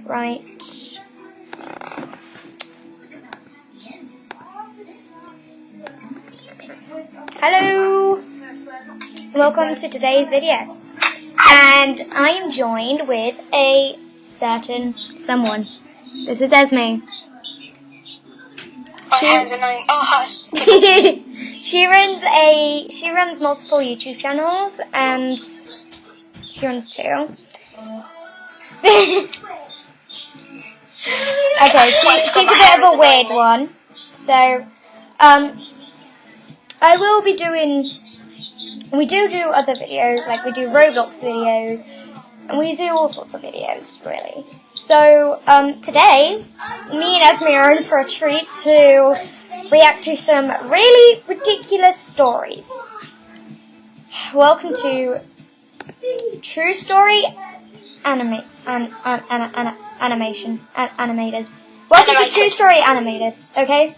right. Hello! Welcome to today's video. And I am joined with a certain someone. This is Esme. Hi. She runs multiple YouTube channels, and she runs two. Okay, she's a bit of a weird one. So, I will be doing. We do other videos, like we do Roblox videos, and we do all sorts of videos, really. So, today, me and Esme are in for a treat to react to some really ridiculous stories. Welcome to True Story Animated. Welcome to True Story Animated, okay?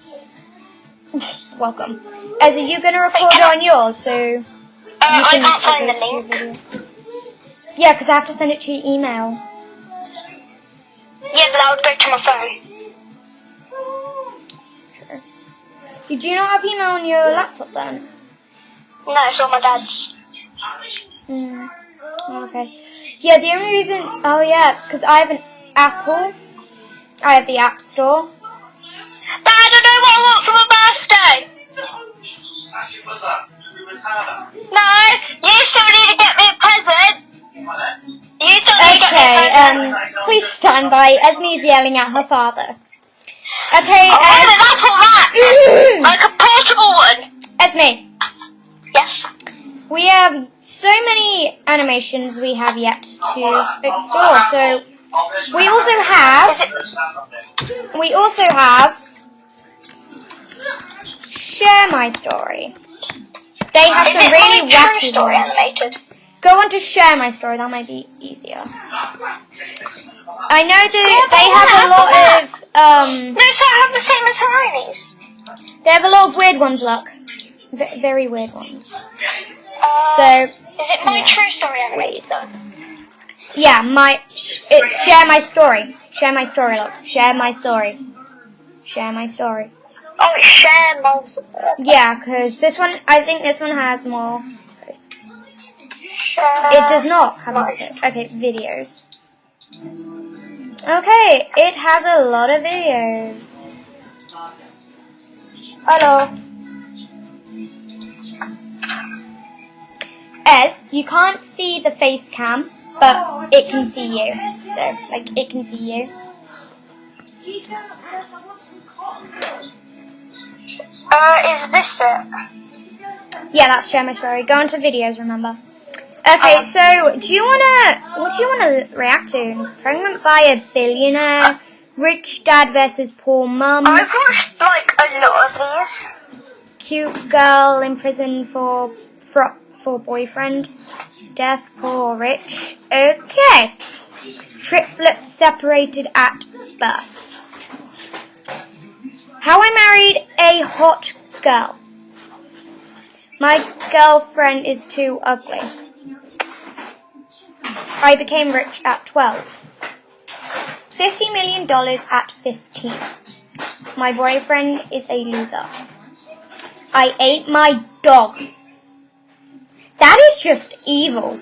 Welcome. As are you going to record on yours, so... I can't find the link. Yeah, because I have to send it to your email. Yeah, but I would go to my phone. Sure. Do you not have email on your laptop then? No, it's on my dad's. Okay. Yeah, the only reason... Oh, yeah, it's because I have an Apple. I have the App Store. Dad, I know what I want for my birthday! No, you still need to get me a present! You still need to get me a present! Please stand by. Esme's yelling at her father. Okay, that's alright! Like a portable one! Esme. Yes? We have so many animations we have yet to explore, so we also have Share My Story. They have some really wacky story ones. animated? Go on to Share My Story, that might be easier. I know that they have a lot of No, so I have the same as Hermione's. they have a lot of weird ones, look. Very weird ones. So, is it my True Story animated though? Yeah, it's Share My Story. Share My Story, look. Share My Story. Share My Story. Oh, it's Share My Story. Yeah, because I think this one has more posts. It does not have more posts. Okay, videos. Okay, it has a lot of videos. Hello. Es, you can't see the face cam, but it can see you. So, like, it can see you. Is this it? Yeah, that's Share My Story. Go on to videos, remember. Okay, so, what do you wanna react to? Pregnant by a billionaire, rich dad versus poor mum, I've watched, like, a lot of these. cute girl in prison for boyfriend, death, poor, rich. Okay. Triplets separated at birth. How I married a hot girl. My girlfriend is too ugly. I became rich at 12. $50 million at 15. My boyfriend is a loser. I ate my dog. That is just evil.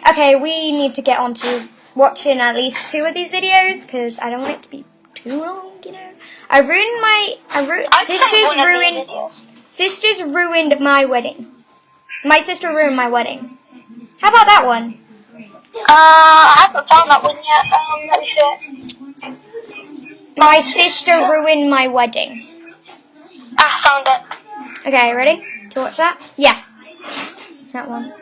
Okay, we need to get on to watching at least 2 of these videos because I don't want it to be too long, you know. Sisters ruined my wedding. My sister ruined my wedding. How about that one? I haven't found that one yet. Let me see it. My sister ruined my wedding. Found it. Okay, ready to watch that? Yeah. That one.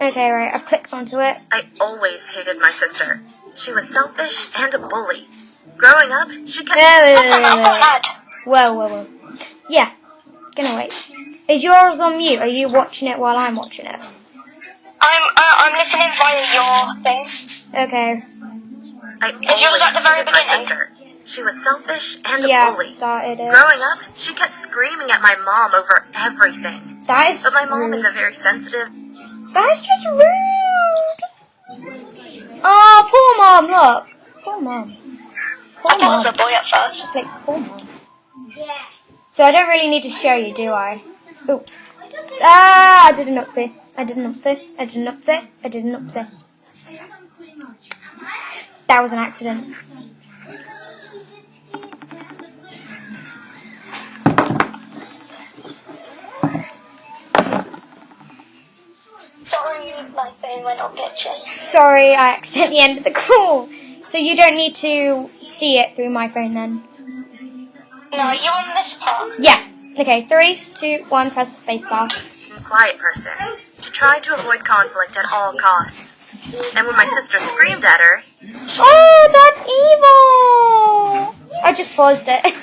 Okay, right, I've clicked onto it. I always hated my sister. She was selfish and a bully. Growing up, she kept... Whoa. Yeah, gonna wait. Is yours on mute? Are you watching it while I'm watching it? I'm listening via your thing. Okay. I always hated my sister. She was selfish and a bully. Started it. Growing up, she kept screaming at my mom over everything. That is But my mom rude. is a very sensitive... That is just rude. Oh, mom, look. Poor mom. Poor I thought it was a mom. boy at first. Just like, poor mom. So I don't really need to show you, do I? Oops. Ah, I did an upsie. I did an upsie. I did an upsie. I did an upsie. That was an accident. Sorry, my phone went on glitching. Sorry, I accidentally ended the call. So you don't need to see it through my phone then? No, you're on this part. Yeah. Okay, 3, 2, 1, press the space bar. Quiet person. She tried to avoid conflict at all costs. And when my sister screamed at her, Oh, that's evil! I just paused it.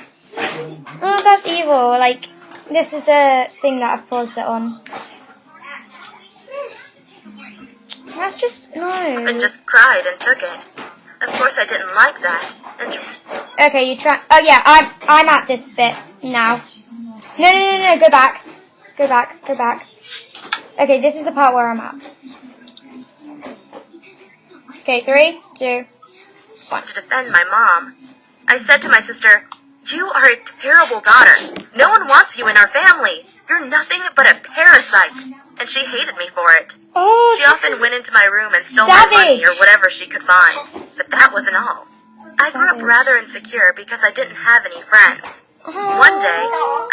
Oh, that's evil. Like, this is the thing that I've paused it on. That's just, and no. just cried and took it. Of course I didn't like that. And Okay, you try. Oh yeah, I'm at this bit now. No, go back. Go back, go back. Okay, this is the part where I'm at. Okay, 3, 2, 1. to defend my mom, I said to my sister, "You are a terrible daughter. No one wants you in our family. You're nothing but a parasite." And she hated me for it. Oh, She often went into my room and stole my money or savage. whatever she could find. But that wasn't all. I grew up rather insecure because I didn't have any friends. One day,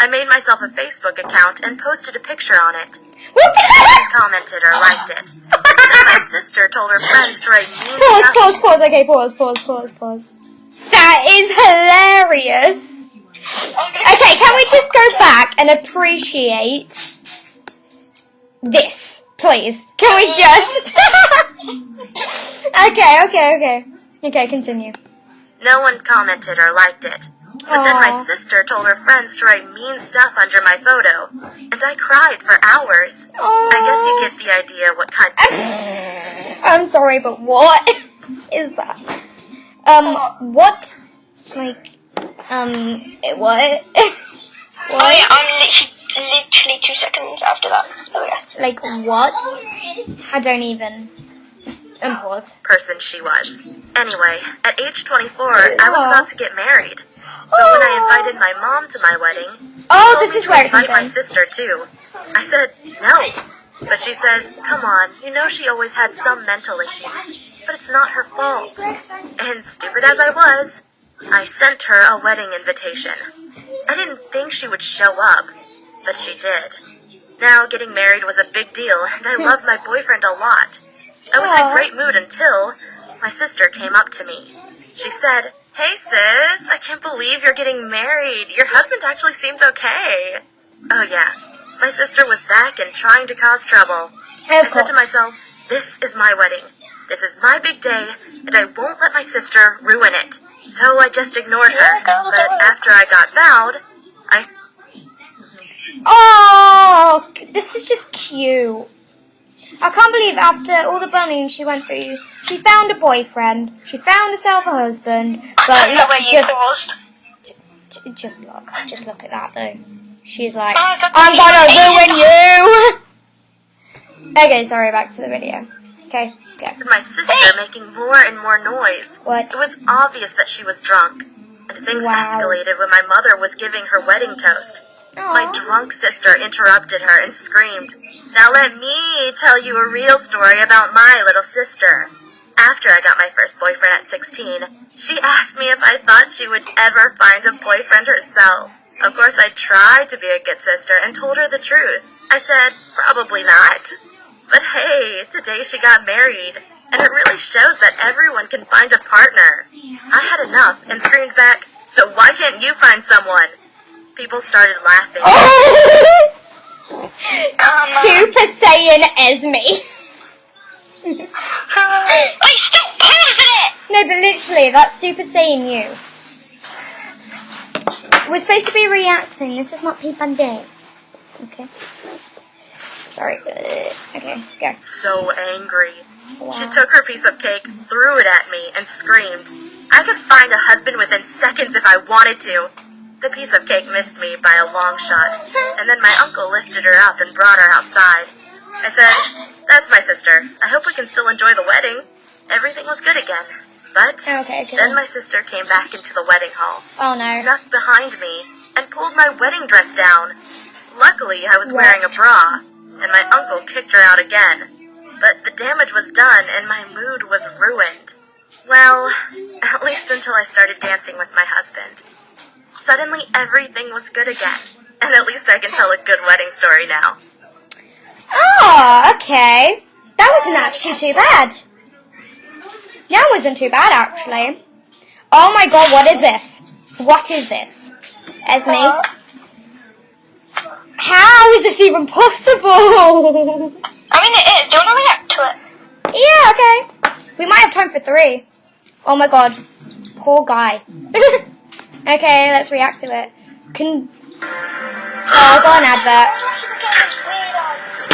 I made myself a Facebook account and posted a picture on it. What the heck? Commented or liked it. Then my sister told her friends to write mean stuff. Pause. Okay, pause. That is hilarious. Okay, can we just go back and appreciate this, please? Can we just? Okay, continue. No one commented or liked it. But then my Aw. sister told her friends to write mean stuff under my photo, and I cried for hours. I guess you get the idea what kind I'm sorry, but what is that? What? Like, what? Oh yeah, I'm literally 2 seconds after that. There we go. Like, what? I don't even. Pause. person she was. Anyway, at age 24, I was about to get married. But when I invited my mom to my wedding, Oh, she told this me is to where it invite comes my in. sister too. I said, no. But she said, come on, you know she always had some mental issues, but it's not her fault. And stupid as I was, I sent her a wedding invitation. I didn't think she would show up, but she did. Now, getting married was a big deal, and I loved my boyfriend a lot. I was in a great mood until my sister came up to me. She said, "Hey sis, I can't believe you're getting married. Your husband actually seems okay." Oh yeah, my sister was back and trying to cause trouble. I said to myself, this is my wedding. This is my big day, and I won't let my sister ruin it. So I just ignored her. But after I got vowed, Oh, this is just cute. I can't believe after all the bullying she went through, she found a boyfriend, she found herself a husband, but look, just look at that though. She's like, I'm gonna ruin you! Okay, sorry, back to the video. Okay, go. my sister making more and more noise. What? It was obvious that she was drunk. And things Wow. escalated when my mother was giving her wedding toast. My Aw. drunk sister interrupted her and screamed, "Now let me tell you a real story about my little sister." After I got my first boyfriend at 16, she asked me if I thought she would ever find a boyfriend herself. Of course, I tried to be a good sister and told her the truth. I said, probably not. But hey, today she got married, and it really shows that everyone can find a partner. I had enough and screamed back, "So why can't you find someone?" People started laughing. Super Saiyan Esme. Wait, stop pausing it! No, but literally, that's Super Saiyan you. We're supposed to be reacting. This is not Peep and Ding. Okay. Sorry. Okay, go. So angry. Wow. She took her piece of cake, threw it at me, and screamed, "I could find a husband within seconds if I wanted to." The piece of cake missed me by a long shot, and then my uncle lifted her up and brought her outside. I said, "That's my sister. I hope we can still enjoy the wedding." Everything was good again. But Okay. then my sister came back into the wedding hall, Oh no. snuck behind me, and pulled my wedding dress down. Luckily, I was wearing a bra, and my uncle kicked her out again. But the damage was done, and my mood was ruined. Well, at least until I started dancing with my husband. Suddenly, everything was good again, and at least I can tell a good wedding story now. Oh, okay. That wasn't actually too bad. That wasn't too bad, actually. Oh my god, what is this? What is this? Esme? How is this even possible? I mean, it is. Do you want to react to it? Yeah, okay. We might have time for 3. Oh my god. Poor guy. Okay, let's react to it. Oh, I got an advert.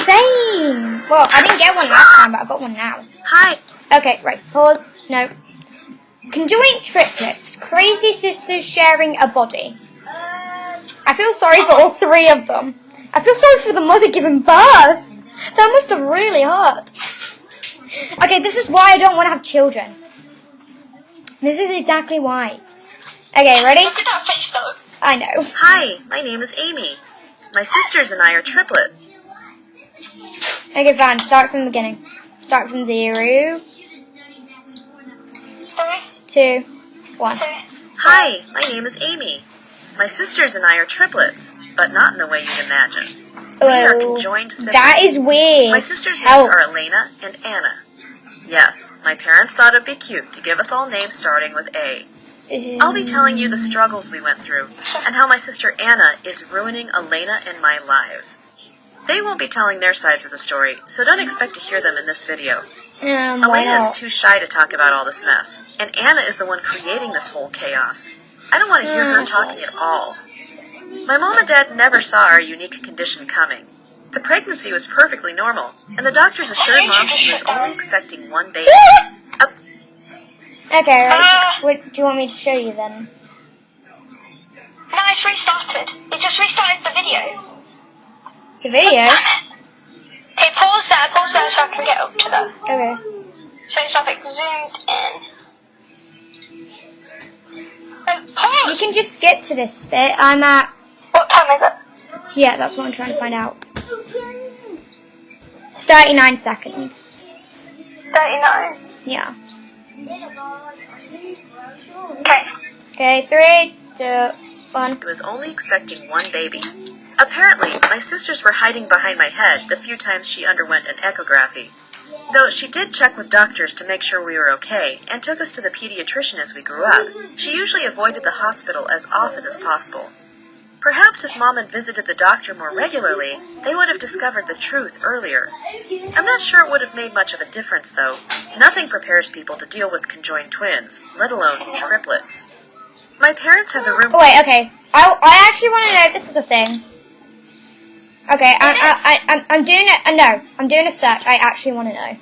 Same. Well, I didn't get one last time, but I got one now. Hi. Okay, right. Pause. No. Conjoined triplets. Crazy sisters sharing a body. I feel sorry for all 3 of them. I feel sorry for the mother giving birth. That must have really hurt. Okay, this is why I don't want to have children. This is exactly why. Okay, ready? Look at that face, though. I know. Hi, my name is Amy. My sisters and I are triplet. Okay, fine. Start from the beginning. Start from 0, 2, 1. Hi, my name is Amy. My sisters and I are triplets, but not in the way you'd imagine. We are conjoined siblings. That is weird. My sisters' names are Elena and Anna. Yes, my parents thought it'd be cute to give us all names starting with A. I'll be telling you the struggles we went through, and how my sister Anna is ruining Elena and my lives. They won't be telling their sides of the story, so don't expect to hear them in this video. Why Elena is not? too shy to talk about all this mess, and Anna is the one creating this whole chaos. I don't want to hear her talking at all. My mom and dad never saw our unique condition coming. The pregnancy was perfectly normal, and the doctors assured mom she was only expecting 1 baby. Okay, right. What do you want me to show you then? No, it's restarted. It just restarted the video. The video? Okay, pause there so I can get up to that. Okay. So it's like zoomed in. Pause! You can just skip to this bit. I'm at... What time is it? Yeah, that's what I'm trying to find out. 39 seconds. 39. Yeah. Okay. Okay, 3, 2, 1. I was only expecting 1 baby. Apparently, my sisters were hiding behind my head the few times she underwent an echography. Though she did check with doctors to make sure we were okay, and took us to the pediatrician as we grew up, she usually avoided the hospital as often as possible. Perhaps if Mom had visited the doctor more regularly, they would have discovered the truth earlier. I'm not sure it would have made much of a difference, though. Nothing prepares people to deal with conjoined twins, let alone triplets. My parents had the room... Oh, wait, okay. I actually want to know if this is a thing. Okay, I'm doing it. No, I'm doing a search. I actually want to know.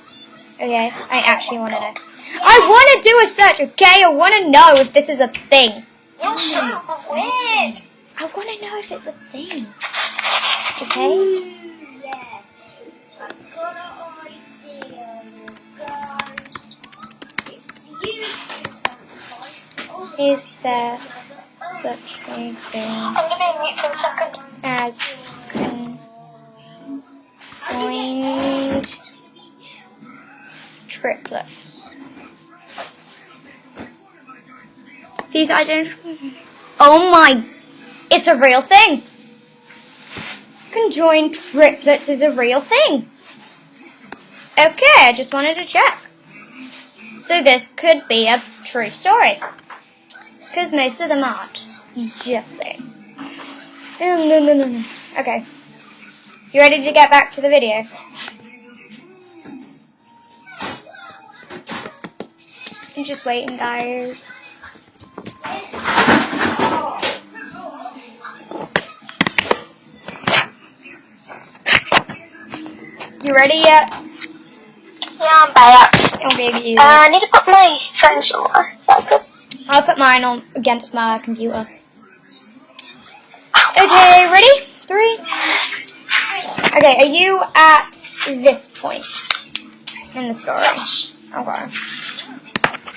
Okay, I actually want to know. I want to do a search. Okay, I want to know if this is a thing. You're so weird. I want to know if it's a thing. Okay. Is there such a thing I'm going to be on mute for a second. as conjoined triplets? These identical. Oh my! It's a real thing. Conjoined triplets is a real thing. Okay, I just wanted to check. So this could be a true story. Because most of them aren't. Just saying. No. Okay. You ready to get back to the video? I'm just waiting, guys. You ready yet? Yeah, I'm back. Oh, baby. I need to put my phone somewhere. Is that good? I'll put mine on against my computer. Okay, ready? 3. Okay, are you at this point in the story? Okay.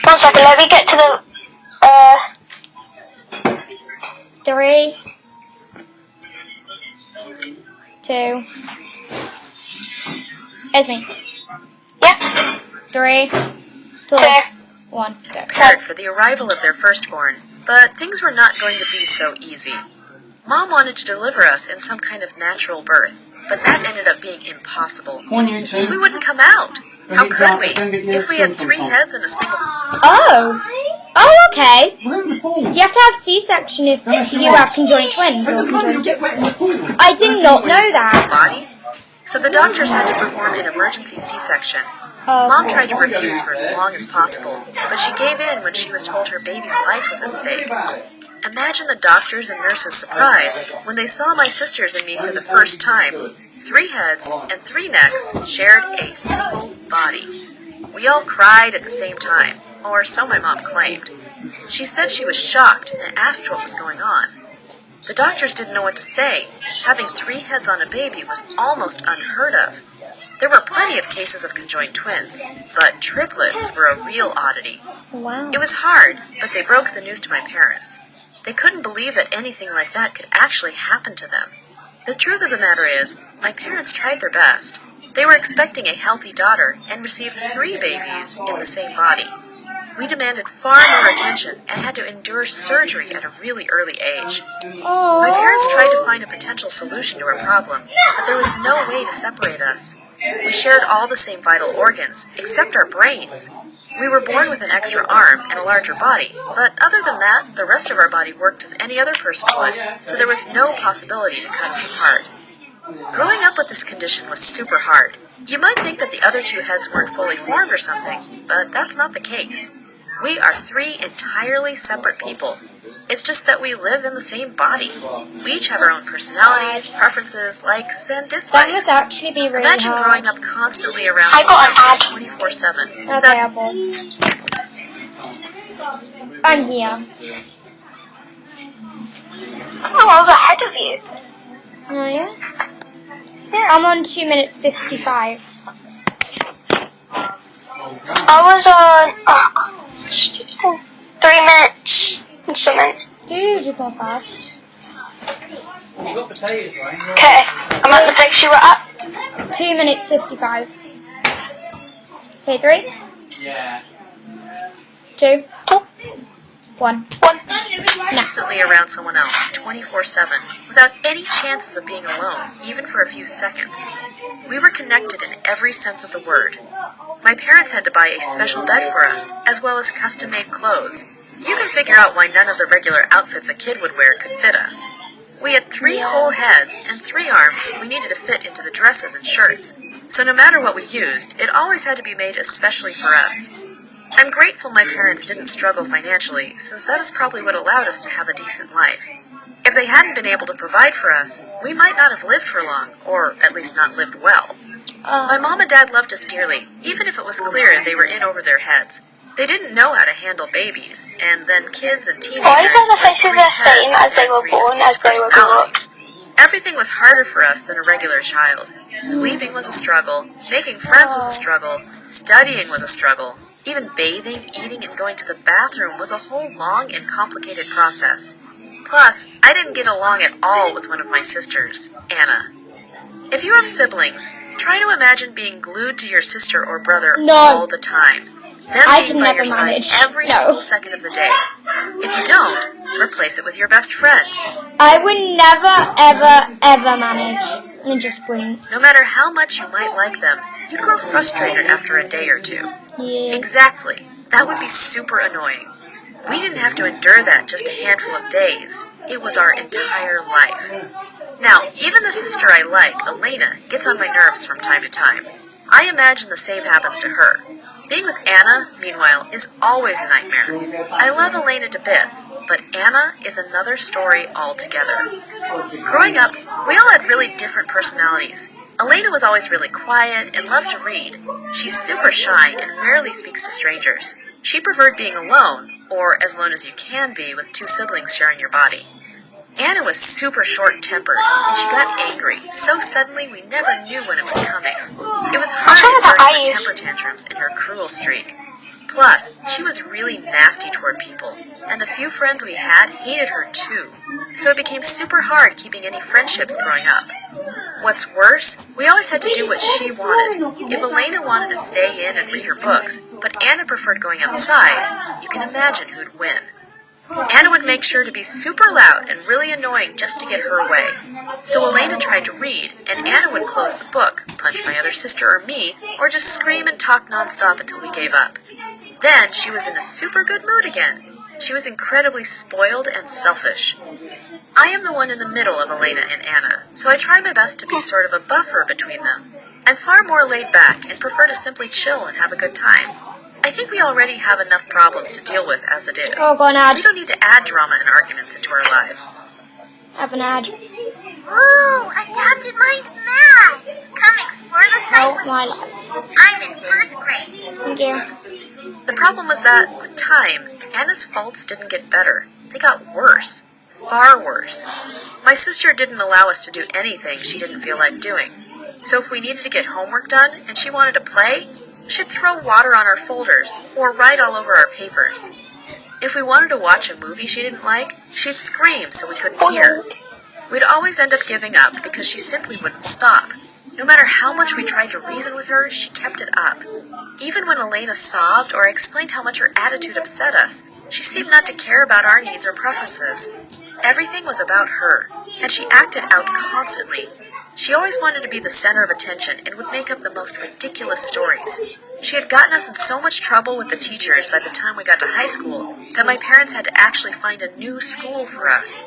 1 second, let me get to the, 3, 2. Esme. yeah, 3, 2, 2. 1. Go. Prepared for the arrival of their firstborn, but things were not going to be so easy. Mom wanted to deliver us in some kind of natural birth, but that ended up being impossible. Come on, you two. We wouldn't come out. How could we? If we had 3 heads and a single... Oh. Oh, okay. We're in the pool. You have to have C-section if you have conjoined twins or conjoined Get wet in the pool. I did not know that. body? So the doctors had to perform an emergency C-section. Mom tried to refuse for as long as possible, but she gave in when she was told her baby's life was at stake. Imagine the doctors and nurses' surprise when they saw my sisters and me for the first time. 3 heads and 3 necks shared a single body. We all cried at the same time, or so my mom claimed. She said she was shocked and asked what was going on. The doctors didn't know what to say. Having 3 heads on a baby was almost unheard of. There were plenty of cases of conjoined twins, but triplets were a real oddity. Wow. It was hard, but they broke the news to my parents. They couldn't believe that anything like that could actually happen to them. The truth of the matter is, my parents tried their best. They were expecting a healthy daughter and received 3 babies in the same body. We demanded far more attention and had to endure surgery at a really early age. My parents tried to find a potential solution to our problem, but there was no way to separate us. We shared all the same vital organs, except our brains. We were born with an extra arm and a larger body, but other than that, the rest of our body worked as any other person would, so there was no possibility to cut us apart. Growing up with this condition was super hard. You might think that the other 2 heads weren't fully formed or something, but that's not the case. We are 3 entirely separate people. It's just that we live in the same body. We each have our own personalities, preferences, likes, and That dislikes. must actually be really Imagine hard. growing up constantly around I got an ad. someone else 24/7. Okay, I'll pause. I'm here. Oh, I was ahead of you. Oh, yeah? Yeah. I'm on 2 minutes 55. I was on, 3 minutes and something. Dude, you're going fast. You got potatoes, right? Okay, I'm at the place you were at. 2 minutes 55. Okay, 3, Yeah. 2, 2, 1. 1. Constantly around someone else 24/7, without any chances of being alone, even for a few seconds. We were connected in every sense of the word. My parents had to buy a special bed for us, as well as custom-made clothes. You can figure out why none of the regular outfits a kid would wear could fit us. We had 3 whole heads and 3 arms we needed to fit into the dresses and shirts, so no matter what we used, it always had to be made especially for us. I'm grateful my parents didn't struggle financially, since that is probably what allowed us to have a decent life. If they hadn't been able to provide for us, we might not have lived for long, or at least not lived well. My mom and dad loved us dearly, even if it was clear they were in over their heads. They didn't know how to handle babies, and then kids and teenagers Why is the with faces 3 the same heads as they and were 3 born, distinct as they were grown up? personalities. Everything was harder for us than a regular child. Sleeping was a struggle, making friends was a struggle, studying was a struggle. Even bathing, eating, and going to the bathroom was a whole long and complicated process. Plus, I didn't get along at all with one of my sisters, Anna. If you have siblings, try to imagine being glued to your sister or brother No. all the time. Them I being can by never your side manage. every No. single second of the day. If you don't, replace it with your best friend. I would never, ever, ever manage. I just wouldn't. No matter how much you might like them, you'd grow frustrated after a day or 2. Yeah. Exactly. That would be super annoying. We didn't have to endure that just a handful of days. It was our entire life. Now, even the sister I like, Elena, gets on my nerves from time to time. I imagine the same happens to her. Being with Anna, meanwhile, is always a nightmare. I love Elena to bits, but Anna is another story altogether. Growing up, we all had really different personalities. Elena was always really quiet and loved to read. She's super shy and rarely speaks to strangers. She preferred being alone, or as alone as you can be with 2 siblings sharing your body. Anna was super short-tempered, and she got angry so suddenly we never knew when it was coming. It was hard trying to enduring her eyes. temper tantrums and her cruel streak. Plus, she was really nasty toward people, and the few friends we had hated her too. So it became super hard keeping any friendships growing up. What's worse, we always had to do what she wanted. If Elena wanted to stay in and read her books, but Anna preferred going outside, you can imagine who'd win. Anna would make sure to be super loud and really annoying just to get her way. So Elena tried to read, and Anna would close the book, punch my other sister or me, or just scream and talk nonstop until we gave up. Then she was in a super good mood again. She was incredibly spoiled and selfish. I am the one in the middle of Elena and Anna, so I try my best to be sort of a buffer between them. I'm far more laid back and prefer to simply chill and have a good time. I think we already have enough problems to deal with as it is. Oh, go on, ad. We don't need to add drama and arguments into our lives. Have an ad. Ooh, adapted mind math. Come explore the site Oh, with my me. life. I'm in first grade. Thank you. The problem was that, with time, Anna's faults didn't get better. They got worse. Far worse. My sister didn't allow us to do anything she didn't feel like doing. So if we needed to get homework done and she wanted to play, she'd throw water on our folders or write all over our papers. If we wanted to watch a movie she didn't like, she'd scream so we couldn't hear. We'd always end up giving up because she simply wouldn't stop. No matter how much we tried to reason with her, she kept it up. Even when Elena sobbed or I explained how much her attitude upset us, she seemed not to care about our needs or preferences. Everything was about her, and she acted out constantly. She always wanted to be the center of attention and would make up the most ridiculous stories. She had gotten us in so much trouble with the teachers by the time we got to high school that my parents had to actually find a new school for us.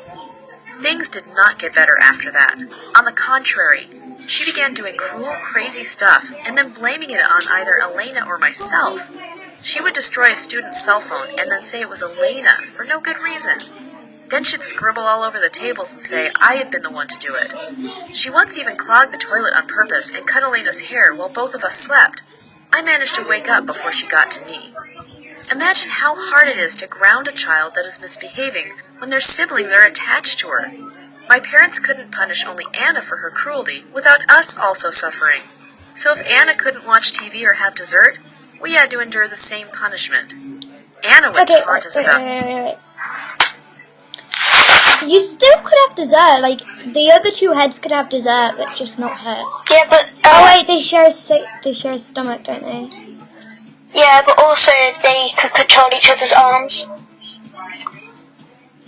Things did not get better after that. On the contrary, she began doing cruel, crazy stuff and then blaming it on either Elena or myself. She would destroy a student's cell phone and then say it was Elena for no good reason. Then she'd scribble all over the tables and say I had been the one to do it. She once even clogged the toilet on purpose and cut Elena's hair while both of us slept. I managed to wake up before she got to me. Imagine how hard it is to ground a child that is misbehaving when their siblings are attached to her. My parents couldn't punish only Anna for her cruelty without us also suffering. So if Anna couldn't watch TV or have dessert, we had to endure the same punishment. Anna would Okay, taunt us about... You still could have dessert. Like, the other two heads could have dessert, but just not her. Yeah, but Oh wait, they share a stomach, don't they? yeah, but also they could control each other's arms.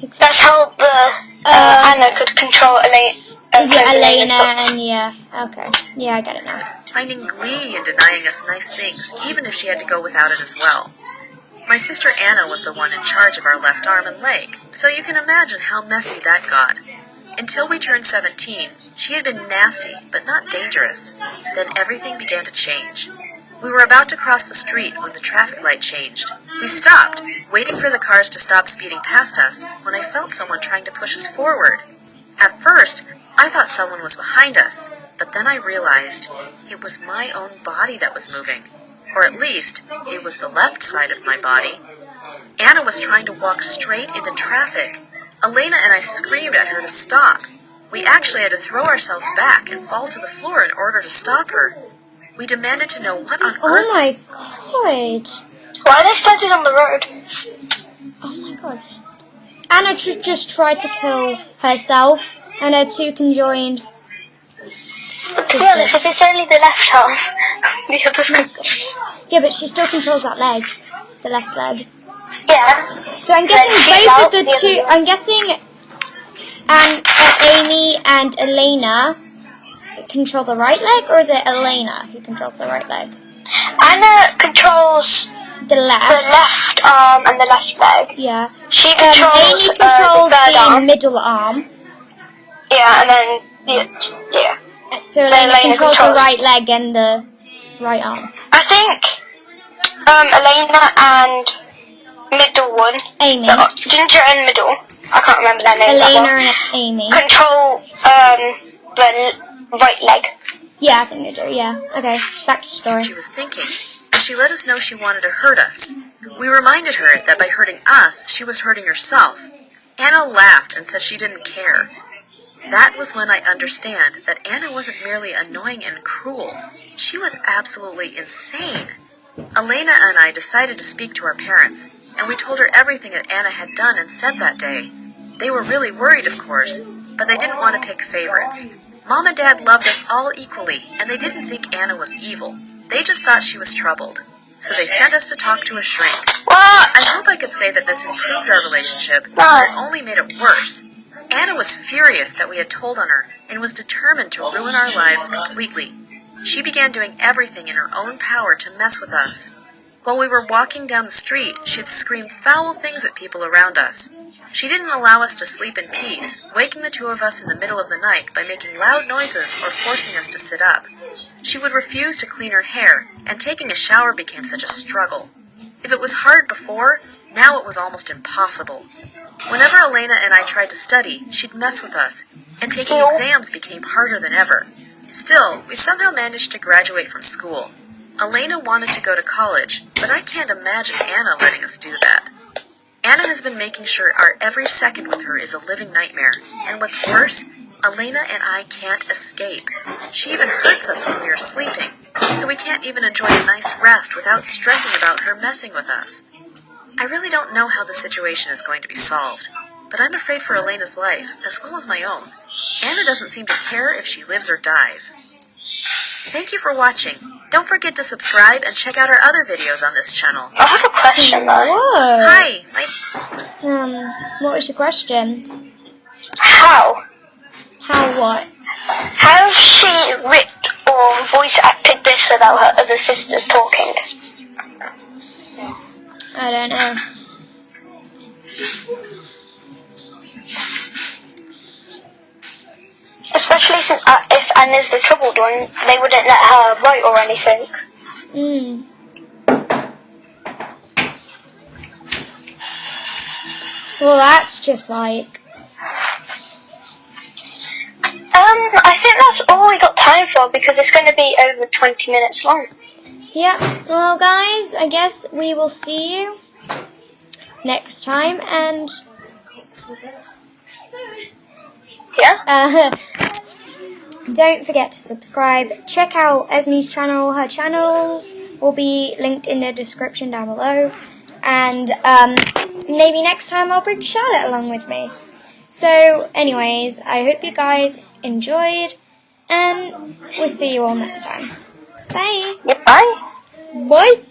Exactly. That's how the Anna could control Yeah, Elena's Elena books. and yeah. Okay. Yeah, I get it now. finding glee in denying us nice things, even if she had to go without it as well. My sister Anna was the one in charge of our left arm and leg, so you can imagine how messy that got. Until we turned 17, she had been nasty, but not dangerous. Then everything began to change. We were about to cross the street when the traffic light changed. We stopped, waiting for the cars to stop speeding past us, when I felt someone trying to push us forward. At first, I thought someone was behind us, but then I realized it was my own body that was moving. Or at least, it was the left side of my body. Anna was trying to walk straight into traffic. Elena and I screamed at her to stop. We actually had to throw ourselves back and fall to the floor in order to stop her. We demanded to know what on earth... Oh my god. Why are they standing on the road? Oh my god. Anna just tried to kill herself, and her two conjoined. To be honest, if it's only the left arm, the other's Yeah, but she still controls that leg, the left leg. yeah. So I'm Then guessing she's both out, of the the two. other- I'm guessing, Amy and Elena control the right leg, or is it Elena who controls the right leg? Anna controls The the left. left arm and the left leg. Yeah. She Amy controls, controls the third the arm. middle arm. Yeah, and then yeah. So Then Elena Elena controls the controls- right leg and the right arm. I think Elena and middle one, Amy. Ginger and middle. I can't remember their names. that Elena well. and Amy. Control the right leg. Yeah, I think they do, yeah. Okay, back to the story. she was thinking, and she let us know she wanted to hurt us. We reminded her that by hurting us, she was hurting herself. Anna laughed and said she didn't care. That was when I understand that Anna wasn't merely annoying and cruel. She was absolutely insane. Elena and I decided to speak to our parents, and we told her everything that Anna had done and said that day. They were really worried, of course, but they didn't want to pick favorites. Mom and Dad loved us all equally, and they didn't think Anna was evil. They just thought she was troubled. So they sent us to talk to a shrink. What? I hope I could say that this improved our relationship, but it only made it worse. Anna was furious that we had told on her and was determined to ruin our lives completely. She began doing everything in her own power to mess with us. While we were walking down the street, she'd scream foul things at people around us. She didn't allow us to sleep in peace, waking the two of us in the middle of the night by making loud noises or forcing us to sit up. She would refuse to clean her hair, and taking a shower became such a struggle. If it was hard before, now it was almost impossible. Whenever Elena and I tried to study, she'd mess with us, and taking exams became harder than ever. Still, we somehow managed to graduate from school. Elena wanted to go to college, but I can't imagine Anna letting us do that. Anna has been making sure our every second with her is a living nightmare, and what's worse, Elena and I can't escape. She even hurts us when we are sleeping, so we can't even enjoy a nice rest without stressing about her messing with us. I really don't know how the situation is going to be solved, but I'm afraid for Elena's life, as well as my own. Anna doesn't seem to care if she lives or dies. Thank you for watching. Don't forget to subscribe and check out our other videos on this channel. I have a question though. Whoa. Hi, What was your question? How? How what? How has she ripped or voice acted this without her other sisters talking? I don't know. Especially since if Anna's the troubled one, they wouldn't let her write or anything. Well, that's just like... I think that's all we got time for because it's going to be over 20 minutes long. Yeah, well guys, I guess we will see you next time, and... Yeah? Don't forget to subscribe. Check out Esme's channel. Her channels will be linked in the description down below. And maybe next time I'll bring Charlotte along with me. So anyways, I hope you guys enjoyed. And we'll see you all next time. Bye. Yeah, bye. Bye.